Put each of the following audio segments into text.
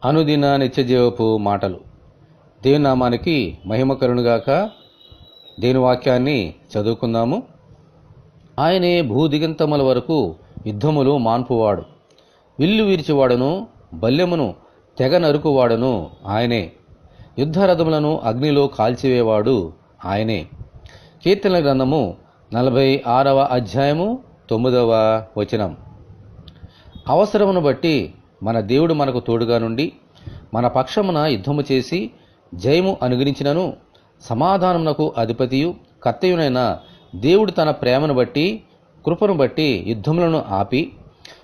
అనుదిన నిత్యజీవపు మాటలు. దేవుని నామానికి మహిమ కలుగునుగాక. దేవుని వాక్యాన్ని చదువుకుందాము. ఆయనే భూదిగంతముల వరకు యుద్ధములు మాన్పువాడు, విల్లు విరిచివాడును, బల్లెమును తెగ నరుకువాడును ఆయనే, యుద్ధరథములను అగ్నిలో కాల్చివేవాడు ఆయనే. కీర్తనల గ్రంథము 46వ అధ్యాయము 9వ వచనం. అవసరమును బట్టి మన దేవుడు మనకు తోడుగా నుండి మన పక్షమున యుద్ధము చేసి జయము అనుగ్రహించినను, సమాధానమునకు అధిపతియు కర్తయునైన దేవుడు తన ప్రేమను బట్టి కృపను బట్టి యుద్ధములను ఆపి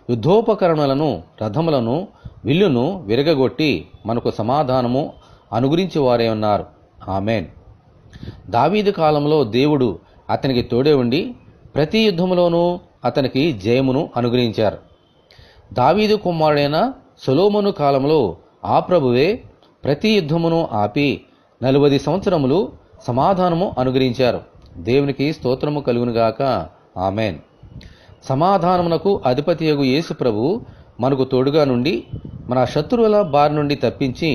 యుద్ధోపకరణలను రథములను విల్లును విరగగొట్టి మనకు సమాధానము అనుగ్రహించి వారే ఉన్నారు. ఆమెన్. దావీదు కాలంలో దేవుడు అతనికి తోడే ఉండి ప్రతి యుద్ధములోనూ అతనికి జయమును అనుగ్రహించారు. దావీదు కుమారుడైన సొలొమోను కాలంలో ఆ ప్రభువే ప్రతి యుద్ధమును ఆపి 40 సంవత్సరములు సమాధానము అనుగ్రహించారు. దేవునికి స్తోత్రము కలుగునుగాక. ఆమెన్. సమాధానమునకు అధిపతియగు యేసు ప్రభు మనకు తోడుగా నుండి మన శత్రువుల బారి నుండి తప్పించి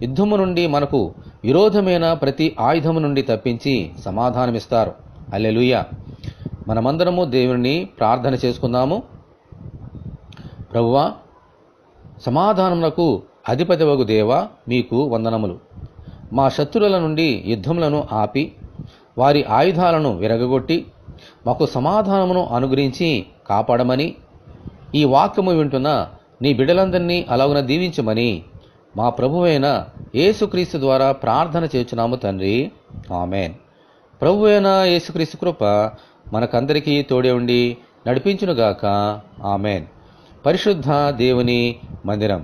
యుద్ధము నుండి మనకు విరోధమైన ప్రతి ఆయుధము నుండి తప్పించి సమాధానమిస్తారు. హల్లెలూయా. మనమందరము దేవుని ప్రార్థన చేసుకుందాము. ప్రభువా, సమాధానమునకు అధిపతివగు దేవా, మీకు వందనములు. మా శత్రువుల నుండి యుద్ధములను ఆపి వారి ఆయుధాలను విరగగొట్టి మాకు సమాధానమును అనుగ్రహించి కాపాడమని ఈ వాక్యము వింటున్న నీ బిడ్డలందరినీ అలాగున దీవించమని మా ప్రభువైన యేసుక్రీస్తు ద్వారా ప్రార్థన చేయుచున్నాము తండ్రి. ఆమెన్. ప్రభువైన యేసుక్రీస్తు కృప మనకందరికీ తోడే ఉండి నడిపించునుగాక. ఆమెన్. పరిశుద్ధ దేవుని మందిరం.